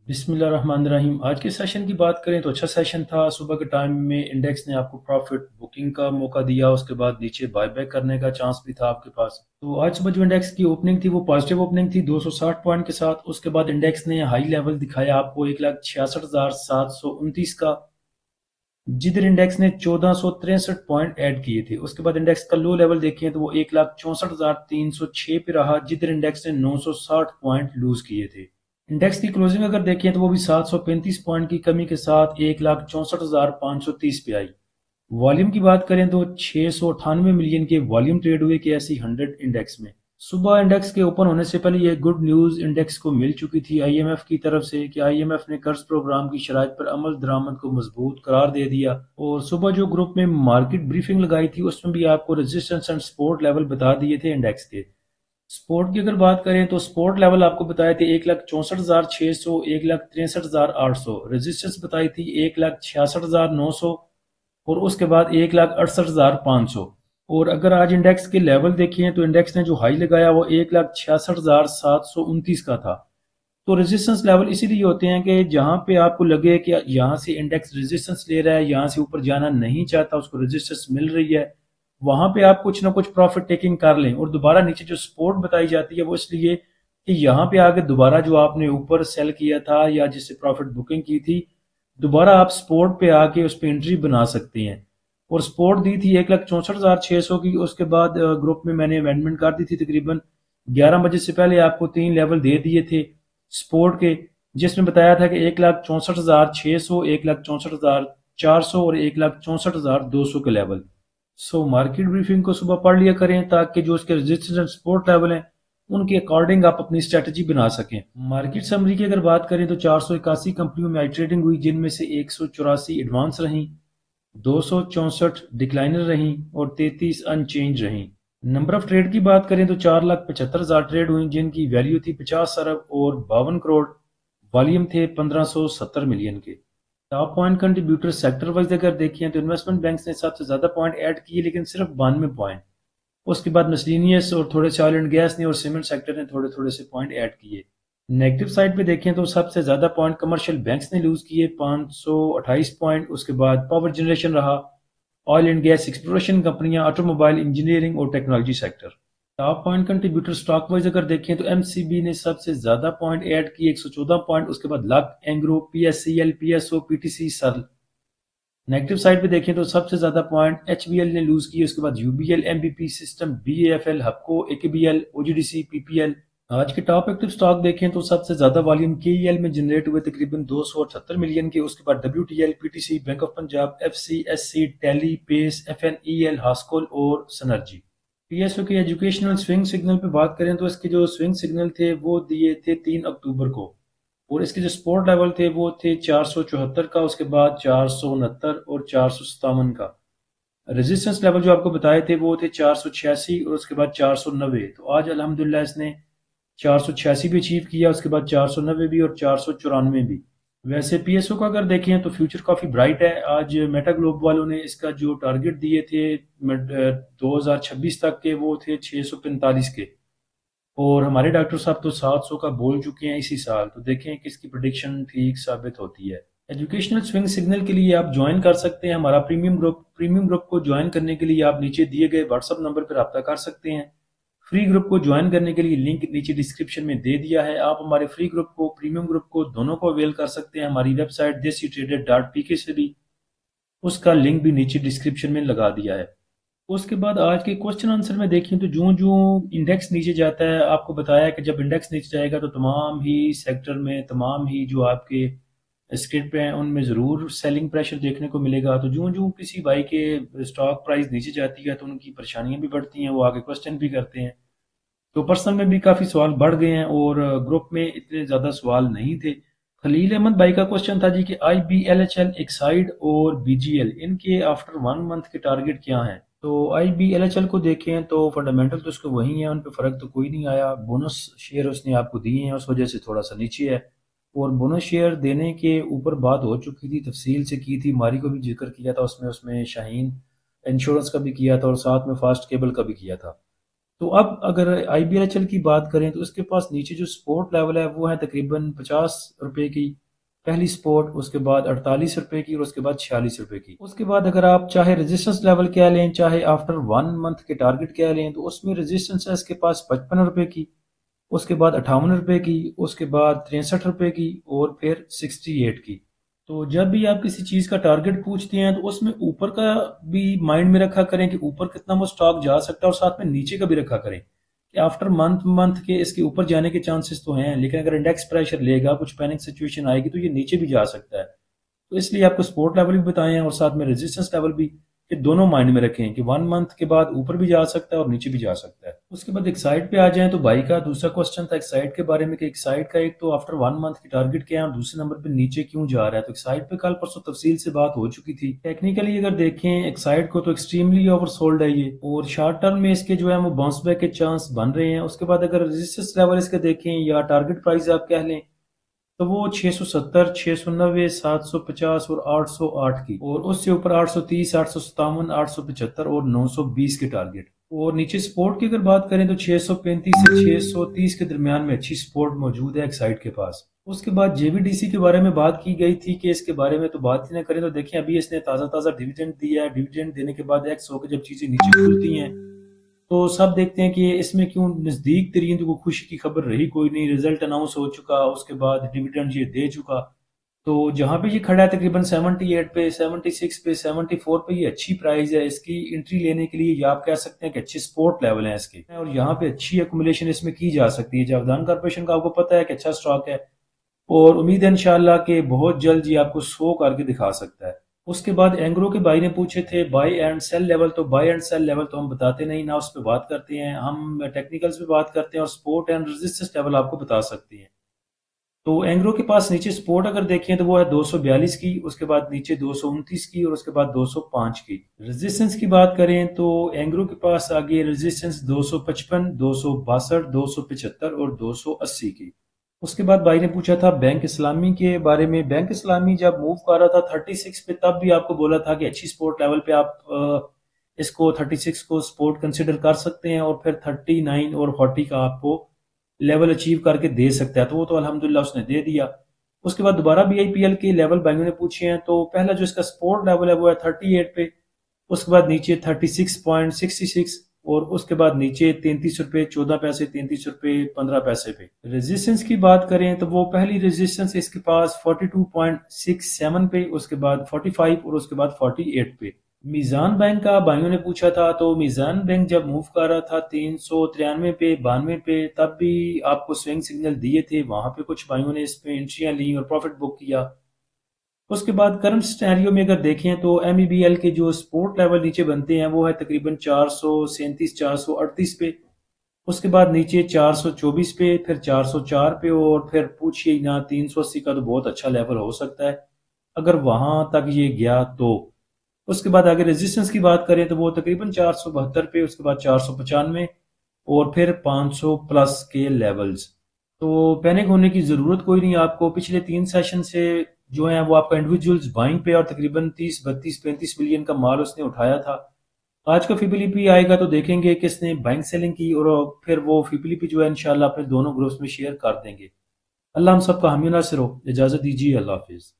بسم اللہ الرحمن الرحیم۔ آج کے سیشن کی بات کریں تو اچھا سیشن تھا۔ صبح کے ٹائم میں انڈیکس نے آپ کو پروفٹ بکنگ کا موقع دیا، اس کے بعد نیچے بائی بیک کرنے کا چانس بھی تھا آپ کے پاس۔ تو آج صبح جو انڈیکس کی اوپننگ تھی وہ پازیٹیو اوپننگ تھی 260 پوائنٹ کے ساتھ۔ اس کے بعد انڈیکس نے ہائی لیول دکھایا آپ کو 1,66,729 کا، جدھر انڈیکس نے 1463 پوائنٹ ایڈ کیے تھے۔ اس کے بعد انڈیکس کا لو لیول دیکھیں تو وہ 1,64,306 پہ رہا، جدھر انڈیکس نے 960 پوائنٹ لوز کیے تھے۔ انڈیکس کی کلوزنگ اگر دیکھیں تو وہ بھی 735 پوائنٹ کی کمی کے ساتھ 1,64,530 پہ آئی۔ والیوم کی بات کریں تو 698 ملین کے والیوم ٹریڈ ہوئے کہ ایسی 100 انڈیکس میں۔ صبح انڈیکس کے اوپن ہونے سے پہلے یہ گڈ نیوز انڈیکس کو مل چکی تھی آئی ایم ایف کی طرف سے کہ آئی ایم ایف نے قرض پروگرام کی شرائط پر عمل درآمد کو مضبوط قرار دے دیا، اور صبح جو گروپ میں مارکیٹ بریفنگ لگائی تھی اس میں بھی آپ کو ریزسٹنس اینڈ سپورٹ لیول بتا دیے تھے انڈیکس کے۔ سپورٹ کی اگر بات کریں تو سپورٹ لیول آپ کو بتائے تھے 1,64,600، 1,63,800، ریزسٹنس بتائی تھی 1,66,900، اور اس کے بعد 1,68,500۔ اور اگر آج انڈیکس کے لیول دیکھیں تو انڈیکس نے جو ہائی لگایا وہ 1,66,729 کا تھا۔ تو ریزسٹنس لیول اسی لیے ہوتے ہیں کہ جہاں پہ آپ کو لگے کہ یہاں سے انڈیکس ریزسٹنس لے رہا ہے، یہاں سے اوپر جانا نہیں چاہتا، اس کو ریزسٹنس مل رہی ہے، وہاں پہ آپ کچھ نہ کچھ پروفٹ ٹیکنگ کر لیں۔ اور دوبارہ نیچے جو سپورٹ بتائی جاتی ہے وہ اس لیے کہ یہاں پہ آگے دوبارہ جو آپ نے اوپر سیل کیا تھا یا جس سے پروفٹ بکنگ کی تھی، دوبارہ آپ سپورٹ پہ آ کے اس پہ انٹری بنا سکتے ہیں۔ اور سپورٹ دی تھی 1,64,600 کی۔ اس کے بعد گروپ میں نے امینڈمنٹ کر دی تھی تقریباً 11 بجے سے پہلے آپ کو 3 لیول دے دیے تھے سپورٹ کے، جس میں بتایا تھا کہ 1,64,600، 1,64,400 اور 1,64,200 کے لیول۔ سو مارکیٹ بریفنگ کو صبح پڑھ لیا کریں تاکہ جو اس کے ریزسٹنس اینڈ سپورٹ لیول ہیں ان کے اکارڈنگ آپ اپنی اسٹریٹجی بنا سکیں۔ مارکیٹ سمری کی اگر بات کریں تو 481 کمپنیوں میں آئی ٹریڈنگ ہوئی، جن میں سے 184 ایڈوانس رہیں، 264 ڈکلائنر رہیں اور 33 ان چینج رہیں۔ نمبر آف ٹریڈ کی بات کریں تو 4,75,000 ٹریڈ ہوئیں، جن کی ویلیو تھی 50 ارب اور 52 کروڑ، والیوم تھے 1570 ملین کے۔ Top point contributor sector wise اگر دیکھیں تو انویسٹمنٹ بینکس نے سب سے زیادہ پوائنٹ ایڈ کیے لیکن صرف 92 پوائنٹ۔ اس کے بعد مسلینیس اور تھوڑے سے آئل اینڈ گیس نے اور سیمنٹ سیکٹر نے تھوڑے تھوڑے سے پوائنٹ ایڈ کیے۔ نیگیٹو سائڈ پہ دیکھیں تو سب سے زیادہ پوائنٹ کمرشل بینکس نے لوز کیے 528 پوائنٹ۔ اس کے بعد پاور جنریشن رہا، آئل اینڈ گیس ایکسپلوریشن کمپنیاں، آٹو موبائل انجینئرنگ اور technology sector. Top point contributor stock wise اگر دیکھیں تو ایم سی بی نے سب سے زیادہ پوائنٹ ایڈ کیے 114 پوائنٹ۔ اس کے بعد Luck, Engro, P S C L, P S O, P T C, Searle. Negative side پہ دیکھیں تو سب سے زیادہ پوائنٹ ایچ بی ایل نے لوز کیے، اس کے بعد U B L, M B P system, B A F L, Hubco, A K B L, O G D C, P P L. آج کے ٹاپ ایکٹیو سٹاک دیکھیں تو سب سے زیادہ والیوم کے ای ایل میں جنریٹ ہوئے تقریباً 278 ملین کے۔ اس کے بعد W T L, P T C, Bank of Punjab, F C, S C, Tele, Pace, F N E L, Hascol اور سنرجی۔ پی ایس او کے ایجوکیشنل سوئنگ سگنل پہ بات کریں تو اس کے جو سوئنگ سگنل تھے وہ دیے تھے 3 اکتوبر کو، اور اس کے جو سپورٹ لیول تھے وہ تھے 474 کا، اس کے بعد 469 اور 457 کا۔ ریزسٹنس لیول جو آپ کو بتائے تھے وہ تھے 486 اور اس کے بعد 490۔ تو آج الحمدللہ اس نے 486 بھی اچیو کیا، اس کے بعد 490 بھی اور 494 بھی۔ ویسے پی ایس او کا اگر دیکھیں تو فیوچر کافی برائٹ ہے۔ آج میٹا گلوب والوں نے اس کا جو ٹارگٹ دیے تھے 2026 تک کے وہ تھے 645 کے، اور ہمارے ڈاکٹر صاحب تو 700 کا بول چکے ہیں اسی سال۔ تو دیکھیں کس کی پریڈکشن ٹھیک ثابت ہوتی ہے۔ ایجوکیشنل سوئنگ سگنل کے لیے آپ جوائن کر سکتے ہیں ہمارا پریمیم گروپ کو جوائن کرنے کے لیے آپ نیچے دیے گئے واٹس ایپ نمبر پر رابطہ کر سکتے ہیں۔ فری گروپ کو جوائن کرنے کے لیے لنک نیچے ڈسکرپشن میں دے دیا ہے۔ آپ ہمارے فری گروپ کو، پریمیم گروپ کو، دونوں کو اویل کر سکتے ہیں ہماری ویب سائٹ desitrader.pk سے بھی، اس کا لنک بھی نیچے ڈسکرپشن میں لگا دیا ہے۔ اس کے بعد آج کے کوسچن آنسر میں دیکھیں تو جو انڈیکس نیچے جاتا ہے، آپ کو بتایا ہے کہ جب انڈیکس نیچے جائے گا تو تمام ہی سیکٹر میں، تمام ہی جو آپ کے اسکرپٹ ہیں ان میں ضرور سیلنگ پریشر دیکھنے کو ملے گا۔ تو جو کسی بھائی کے اسٹاک پرائز نیچے جاتی ہے تو ان کی پریشانیاں بھی بڑھتی ہیں، وہ آگے کوسچن بھی کرتے ہیں۔ تو پرسنل میں بھی کافی سوال بڑھ گئے ہیں اور گروپ میں اتنے زیادہ سوال نہیں تھے۔ خلیل احمد بھائی کا کوسچن تھا جی کہ I B L H L, Exide اور بی جی ایل، ان کے آفٹر 1 منتھ کے ٹارگٹ کیا ہیں؟ تو I B L H L کو دیکھیں تو فنڈامنٹل تو اس کو وہی ہیں، ان پہ فرق تو کوئی نہیں آیا۔ بونس شیئر اس نے آپ کو دیے ہیں، اس وجہ سے تھوڑا سا نیچے ہے، اور بونس شیئر دینے کے اوپر بات ہو چکی تھی، تفصیل سے کی تھی، ماری کو بھی ذکر کیا تھا اس میں شاہین انشورنس کا بھی کیا تھا اور ساتھ میں فاسٹ کیبل کا بھی کیا تھا۔ تو اب اگر آئی بی ایل ایچ ایل کی بات کریں تو اس کے پاس نیچے جو سپورٹ لیول ہے وہ ہے تقریباً 50 روپے کی پہلی سپورٹ، اس کے بعد 48 روپے کی، اور اس کے بعد 46 روپے کی۔ اس کے بعد اگر آپ چاہے ریزسٹنس لیول کیا لیں، چاہے آفٹر 1 منتھ کے ٹارگٹ کیا لیں، تو اس میں ریزسٹنس ہے اس کے پاس 55 روپے کی، اس کے بعد 58 روپے کی، اس کے بعد 63 روپے کی، اور پھر 68 کی۔ تو جب بھی آپ کسی چیز کا ٹارگٹ پوچھتے ہیں تو اس میں اوپر کا بھی مائنڈ میں رکھا کریں کہ اوپر کتنا وہ سٹاک جا سکتا ہے، اور ساتھ میں نیچے کا بھی رکھا کریں کہ آفٹر منتھ کے اس کے اوپر جانے کے چانسز تو ہیں، لیکن اگر انڈیکس پریشر لے گا، کچھ پینک سچویشن آئے گی تو یہ نیچے بھی جا سکتا ہے۔ تو اس لیے آپ کو سپورٹ لیول بھی بتائے ہیں اور ساتھ میں ریزسٹنس لیول بھی، کہ دونوں مائنڈ میں رکھیں کہ 1 منتھ کے بعد اوپر بھی جا سکتا ہے اور نیچے بھی جا سکتا ہے۔ اس کے بعد ایک سائٹ پہ آ جائیں تو بھائی کا دوسرا کوسچن تھا ایک سائٹ کے بارے میں کہ ایک سائٹ کا ایک تو آفٹر 1 منتھ کی ٹارگٹ کیا ہے اور دوسرے نمبر پہ نیچے کیوں جا رہا ہے۔ تو ایک سائٹ پہ کل پرسوں تفصیل سے بات ہو چکی تھی۔ ٹیکنیکلی اگر دیکھیں ایک سائٹ کو تو ایکسٹریملی اوور سولڈ ہے یہ، اور شارٹ ٹرم میں اس کے جو ہے وہ باؤنس بیک کے چانس بن رہے ہیں۔ اس کے بعد اگر ریزسٹنس لیول اس کے دیکھیں یا ٹارگٹ پرائز آپ کہہ لیں تو وہ 670، 690، 750 اور 808 کی، اور اس سے اوپر 830، 857، 875 اور 920 کے ٹارگٹ۔ اور نیچے سپورٹ کی اگر بات کریں تو 635 سے 630 کے درمیان میں اچھی سپورٹ موجود ہے ایک سائٹ کے پاس۔ اس کے بعد جے وی ڈی سی کے بارے میں بات کی گئی تھی کہ اس کے بارے میں تو بات ہی نہ کریں، تو دیکھیں ابھی اس نے تازہ تازہ ڈیویڈنڈ دیا ہے، ڈیویڈنڈ دینے کے بعد ایکس ہو کے جب چیزیں نیچے کھلتی ہیں تو سب دیکھتے ہیں کہ اس میں کیوں نزدیک ترین تو کوئی خوشی کی خبر رہی کوئی نہیں، رزلٹ اناؤنس ہو چکا، اس کے بعد ڈیویڈنڈ یہ دے چکا، تو جہاں پہ یہ کھڑا ہے تقریباً 78 پہ، 76 پہ، 74 پہ، یہ اچھی پرائز ہے اس کی انٹری لینے کے لیے، یا آپ کہہ سکتے ہیں کہ اچھے سپورٹ لیول ہیں اس کے، اور یہاں پہ اچھی ایکومولیشن اس میں کی جا سکتی ہے۔ جاودان کارپوریشن کا آپ کو پتہ ہے کہ اچھا سٹاک ہے، اور امید ہے انشاءاللہ کہ بہت جلد یہ آپ کو 100 کر کے دکھا سکتا ہے۔ اس کے بعد اینگرو کے بھائی نے پوچھے تھے بائی اینڈ سیل لیول، تو بائی اینڈ سیل لیول تو ہم بتاتے نہیں، نہ اس پہ بات کرتے ہیں، ہم ٹیکنیکلز پہ بات کرتے ہیں، اور سپورٹ اینڈ ریزسٹنس لیول آپ کو بتا سکتے ہیں۔ تو اینگرو کے پاس نیچے سپورٹ اگر دیکھیں تو وہ ہے 242 کی، اس کے بعد نیچے 229 کی، اور اس کے بعد 205 کی۔ ریزسٹنس کی بات کریں تو اینگرو کے پاس آگے ریزسٹنس 255، 262، 275 اور 280 کی۔ اس کے بعد بھائی نے پوچھا تھا بینک اسلامی کے بارے میں۔ بینک اسلامی جب موو کر رہا تھا 36 پہ، تب بھی آپ کو بولا تھا کہ اچھی سپورٹ لیول پہ آپ اس کو 36 کو سپورٹ کنسیڈر کر سکتے ہیں، اور پھر 39 اور 40 کا آپ کو لیول اچیو کر کے دے سکتا ہے، تو وہ تو الحمدللہ اس نے دے دیا۔ اس کے بعد دوبارہ بی آئی پی ایل کے لیول بھائیوں نے پوچھے ہیں، تو پہلا جو اس کا سپورٹ لیول ہے وہ ہے 38 پہ، اس کے بعد نیچے 36.66، اور اس کے بعد نیچے 33 روپے 14 پیسے، 33 روپے 15 پیسے پہ۔ ریزسٹنس کی بات کریں تو وہ پہلی ریزسٹنس اس کے پاس 42.67 پہ، اس کے بعد 45 اور اس کے بعد 48 پہ۔ میزان بینک کا بھائیوں نے پوچھا تھا، تو میزان بینک جب موو کر رہا تھا 393 پہ، 92 پہ، تب بھی آپ کو سوئنگ سگنل دیے تھے، وہاں پہ کچھ بھائیوں نے اس پہ انٹریاں لیں اور پروفٹ بک کیا۔ اس کے بعد کرنٹ سٹیریو میں اگر دیکھیں تو ایم ای بی ایل کے جو سپورٹ لیول نیچے بنتے ہیں وہ ہے تقریباً 437، 438 پہ، اس کے بعد نیچے 424 پہ، پھر 404 پہ، اور پھر پوچھئے نہ 380 کا تو بہت اچھا لیول ہو سکتا ہے اگر وہاں تک یہ گیا تو۔ اس کے بعد آگے ریزسٹنس کی بات کریں تو وہ تقریباً 472 پہ، اس کے بعد 495 اور پھر 500 پلس کے لیولز۔ تو پینک ہونے کی ضرورت کوئی نہیں آپ کو، پچھلے 3 سیشن سے جو ہیں وہ آپ کا انڈیویجولز بائنگ پہ، اور تقریباً 30، 32، 35 ملین کا مال اس نے اٹھایا تھا۔ آج کا فیبلی آئے گا تو دیکھیں گے کس نے بائنگ سیلنگ کی، اور پھر وہ فیبلی جو ہے انشاءاللہ اپنے دونوں گروپس میں شیئر کر دیں گے۔ اللہ ہم سب کا حامی و ناصر ہو، اجازت دیجیے، اللہ حافظ۔